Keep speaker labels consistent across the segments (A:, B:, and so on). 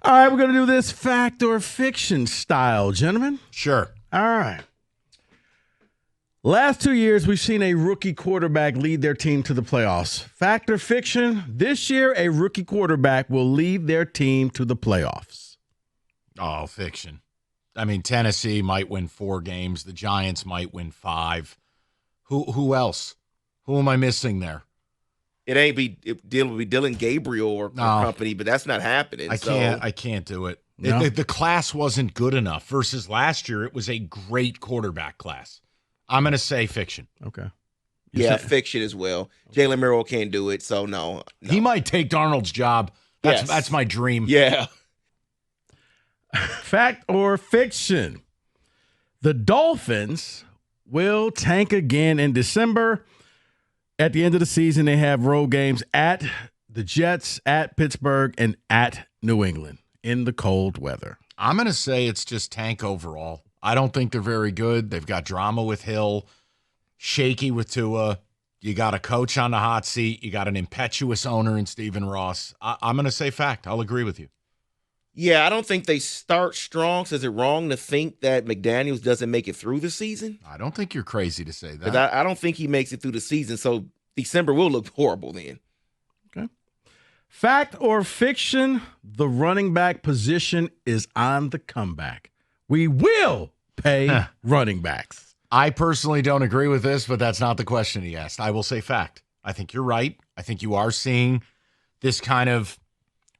A: All right, we're going to do this fact or fiction style, gentlemen.
B: Sure.
A: All right. Last 2 years, we've seen a rookie quarterback lead their team to the playoffs. Fact or fiction, this year, a rookie quarterback will lead their team to the playoffs.
B: Oh, fiction. I mean, Tennessee might win 4 games. The Giants might win 5. Who else? Who am I missing there?
C: It'll be Dylan Gabriel or company, but that's not happening.
B: I can't do it.
A: No?
B: The class wasn't good enough versus last year. It was a great quarterback class. I'm going to say fiction.
A: Okay.
C: Fiction as well. Jalen Murrow can't do it, so no.
B: He might take Darnold's job. That's my dream.
C: Yeah.
A: Fact or fiction, the Dolphins will tank again in December. At the end of the season, they have road games at the Jets, at Pittsburgh, and at New England in the cold weather.
B: I'm going to say it's just tank overall. I don't think they're very good. They've got drama with Hill, shaky with Tua. You got a coach on the hot seat. You got an impetuous owner in Stephen Ross. I'm going to say fact. I'll agree with you.
C: Yeah, I don't think they start strong. So is it wrong to think that McDaniels doesn't make it through the season?
B: I don't think you're crazy to say that.
C: Because I don't think he makes it through the season, so December will look horrible then.
A: Okay. Fact or fiction, the running back position is on the comeback. We will pay running backs.
B: I personally don't agree with this, but that's not the question he asked. I will say fact. I think you're right. I think you are seeing this kind of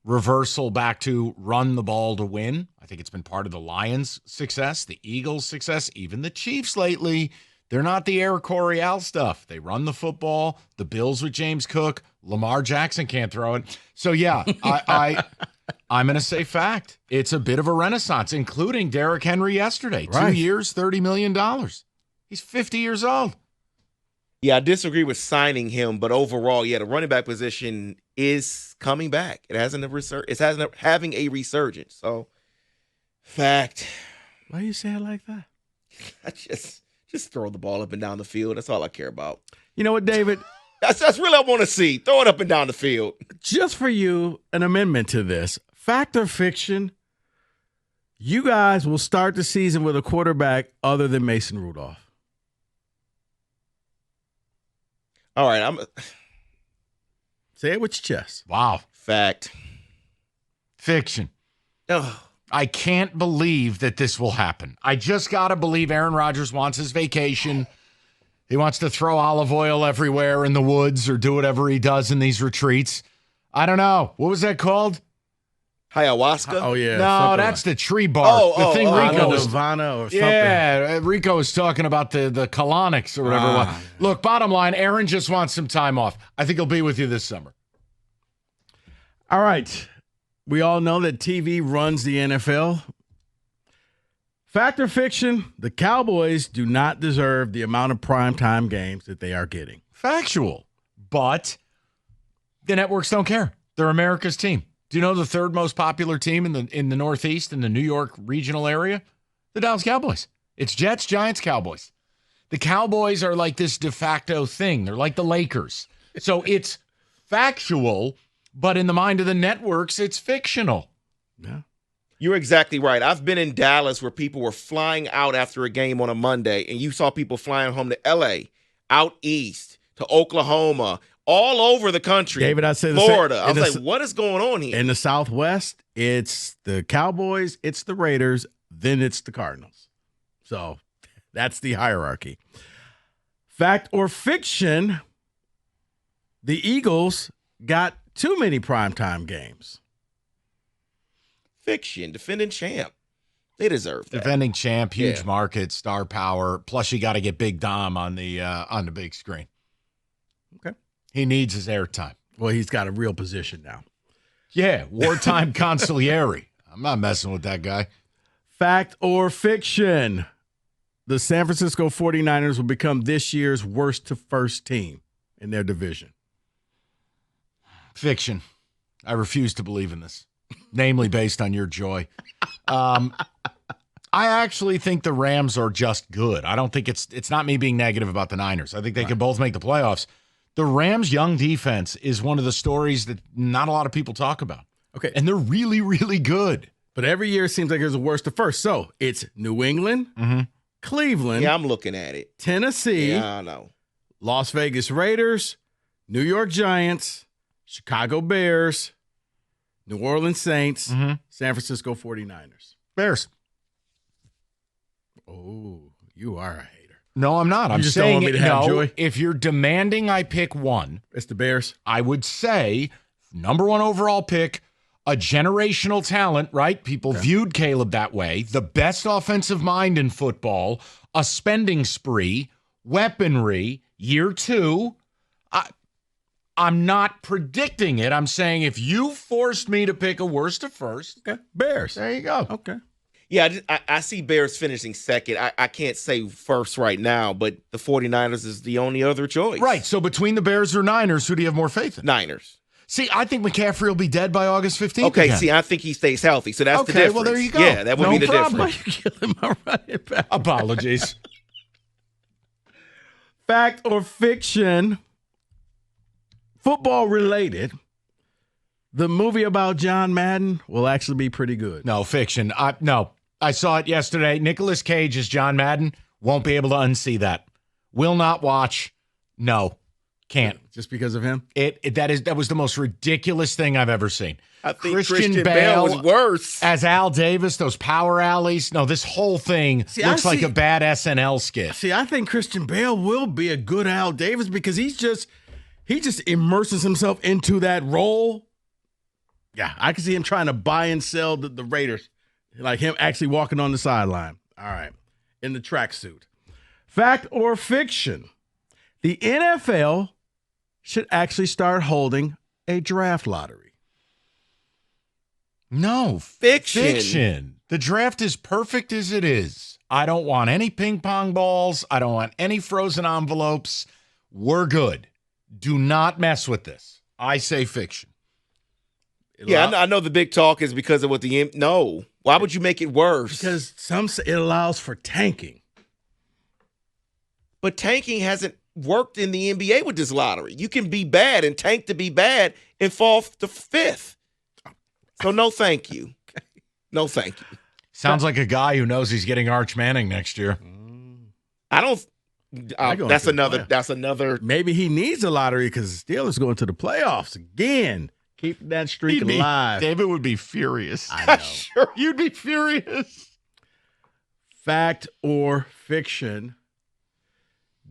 B: reversal back to run the ball to win. I think it's been part of the Lions' success, the Eagles' success, even the Chiefs lately. They're not the Air Coryell stuff. They run the football. The Bills with James Cook. Lamar Jackson can't throw it. So, yeah, I'm going to say fact. It's a bit of a renaissance, including Derrick Henry yesterday.
A: Right.
B: 2 years, $30 million. He's 50 years old.
C: Yeah, I disagree with signing him, but overall, the running back position is coming back. It's having a resurgence. So, fact.
A: Why do you say it like that?
C: I just throw the ball up and down the field. That's all I care about.
A: You know what, David?
C: That's really what I want to see. Throw it up and down the field.
A: Just for you, an amendment to this. Fact or fiction, you guys will start the season with a quarterback other than Mason Rudolph.
C: All right,
A: Say it with your chest.
B: Wow.
C: fact.
B: Fiction.
C: Ugh.
B: I can't believe that this will happen. I just got to believe Aaron Rodgers wants his vacation. He wants to throw olive oil everywhere in the woods or do whatever he does in these retreats. I don't know. What was that called?
C: Ayahuasca?
A: Oh, yeah.
B: No, that's the tree bark. The thing Rico was...
A: Nirvana or something.
B: Yeah, Rico was talking about the colonics or whatever it was. Look, bottom line, Aaron just wants some time off. I think he'll be with you this summer.
A: All right. We all know that TV runs the NFL. Fact or fiction, the Cowboys do not deserve the amount of primetime games that they are getting.
B: Factual. But the networks don't care. They're America's team. Do you know the third most popular team in the Northeast, in the New York regional area? The Dallas Cowboys. It's Jets, Giants, Cowboys. The Cowboys are like this de facto thing. They're like the Lakers. So it's factual, but in the mind of the networks, it's fictional.
A: Yeah.
C: You're exactly right. I've been in Dallas where people were flying out after a game on a Monday, and you saw people flying home to L.A., out east, to Oklahoma, all over the country.
A: David, I said
C: Florida. I was like, what is going on here?
A: In the Southwest, it's the Cowboys, it's the Raiders, then it's the Cardinals. So that's the hierarchy. Fact or fiction, the Eagles got too many primetime games.
C: Fiction. Defending champ. They deserve that.
B: Defending champ, huge market, star power. Plus, you got to get Big Dom on the big screen.
A: Okay.
B: He needs his airtime.
A: Well, he's got a real position now.
B: Yeah, wartime consigliere. I'm not messing with that guy.
A: Fact or fiction, the San Francisco 49ers will become this year's worst to first team in their division.
B: Fiction. I refuse to believe in this, namely based on your joy. I actually think the Rams are just good. I don't think it's not me being negative about the Niners. I think they can both make the playoffs. The Rams' young defense is one of the stories that not a lot of people talk about.
A: Okay.
B: And they're really, really good.
A: But every year it seems like there's a worst to first. So it's New England, Cleveland,
C: Yeah, I'm looking at it.
A: Tennessee,
C: Yeah, I know.
A: Las Vegas Raiders, New York Giants, Chicago Bears, New Orleans Saints, San Francisco 49ers.
B: Bears.
A: Oh, you are a hater.
B: No, I'm not. I'm
A: just don't
B: saying
A: want me to have joy?
B: if you're demanding I pick one,
A: It's the Bears.
B: I would say number one overall pick, a generational talent, right? People viewed Caleb that way. The best offensive mind in football, a spending spree, weaponry, year two. I'm not predicting it. I'm saying if you forced me to pick a worst to first,
A: Okay. Bears.
B: there you go.
A: Okay.
C: Yeah, I see Bears finishing second. I can't say first right now, but the 49ers is the only other choice.
B: Right. So between the Bears or Niners, who do you have more faith in?
C: Niners.
B: See, I think McCaffrey will be dead by August 15th.
C: Okay,
B: again.
C: see, I think he stays healthy, so that's the
B: Okay,
C: difference.
B: well, there you go.
C: Yeah, that would
B: No
C: be the
B: problem.
A: Why
C: difference.
A: you killing my running back?
B: Apologies.
A: Fact or fiction, football related, the movie about John Madden will actually be pretty good.
B: No, fiction. No, I saw it yesterday. Nicolas Cage as John Madden. Won't be able to unsee that. Will not watch. No, can't.
A: Just because of him?
B: That was the most ridiculous thing I've ever seen.
C: I think Christian Bale was worse.
B: as Al Davis. Those power alleys. No, this whole thing looks like a bad SNL skit.
A: See, I think Christian Bale will be a good Al Davis because he just immerses himself into that role. Yeah, I can see him trying to buy and sell the Raiders, like him actually walking on the sideline. All right, in the tracksuit. Fact or fiction? The NFL should actually start holding a draft lottery.
B: No,
C: Fiction.
B: The draft is perfect as it is. I don't want any ping pong balls. I don't want any frozen envelopes. We're good. Do not mess with this. I say fiction.
C: Yeah, I know the big talk is because of what no. Why would you make it worse?
A: Because some say it allows for tanking.
C: But tanking hasn't worked in the NBA with this lottery. You can be bad and tank to be bad and fall to fifth. So no thank you. No thank you.
B: Sounds like a guy who knows he's getting Arch Manning next year.
C: I don't.
A: That's
C: That's another.
A: Maybe he needs a lottery because the Steelers going to the playoffs again. Keep that streak alive.
B: David would be furious.
A: I know.
C: Sure.
B: You'd be furious.
A: Fact or fiction?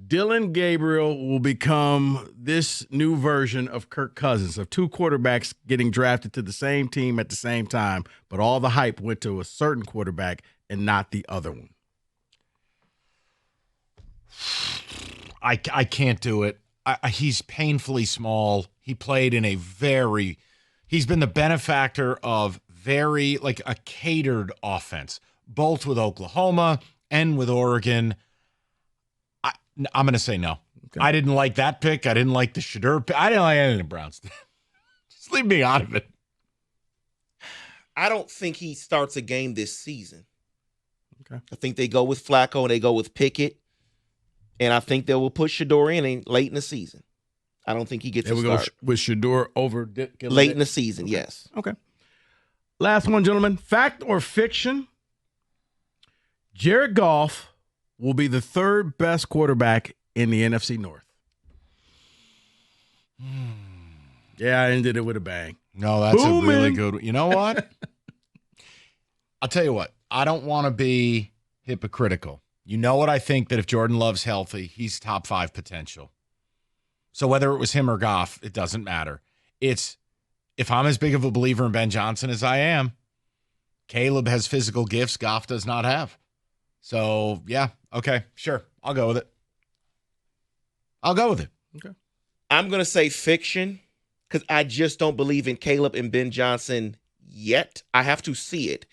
A: Dylan Gabriel will become this new version of Kirk Cousins, of two quarterbacks getting drafted to the same team at the same time, but all the hype went to a certain quarterback and not the other one.
B: I can't do it. He's painfully small. He played in he's been the benefactor of a catered offense, both with Oklahoma and with Oregon. I'm going to say no. Okay. I didn't like that pick. I didn't like the Shedeur pick. I didn't like any of the Browns. Just leave me out of it.
C: I don't think he starts a game this season.
A: Okay.
C: I think they go with Flacco and they go with Pickett. And I think they will put Shedeur in late in the season. I don't think he gets a start.
A: Go with Shedeur over
C: late in the season,
A: okay.
C: Yes.
A: Okay. Last one, gentlemen. Fact or fiction? Jared Goff will be the third best quarterback in the NFC North. Yeah, I ended it with a bang.
B: No, that's a really good one. You know what? I'll tell you what. I don't want to be hypocritical. You know what I think, that if Jordan Love's healthy, he's top 5 potential. So whether it was him or Goff, it doesn't matter. If I'm as big of a believer in Ben Johnson as I am, Caleb has physical gifts Goff does not have. So, yeah, okay, sure. I'll go with it.
A: Okay.
C: I'm going to say fiction because I just don't believe in Caleb and Ben Johnson yet. I have to see it.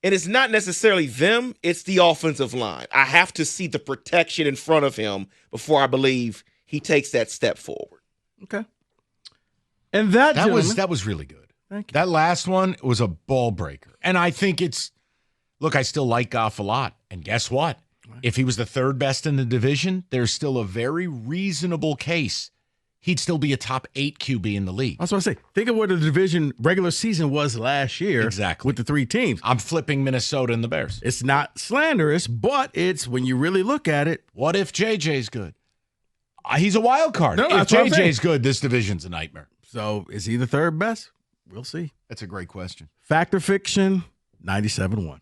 C: And it's not necessarily them, it's the offensive line. I have to see the protection in front of him before I believe he takes that step forward.
A: Okay. And that
B: was really good.
A: Thank you.
B: That last one was a ball breaker. And I think I still like Goff a lot. And guess what? If he was the third best in the division, there's still a very reasonable case he'd still be a top 8 QB in the league.
A: That's what I say. Think of what the division regular season was last year.
B: Exactly.
A: With the 3 teams.
B: I'm flipping Minnesota and the Bears.
A: It's not slanderous, but it's when you really look at it.
B: What if JJ's good? He's a wild card.
A: No,
B: if
A: that's what I'm saying.
B: JJ's good, this division's a nightmare.
A: So is he the third best? We'll see.
B: That's a great question.
A: Fact or fiction, 97-1.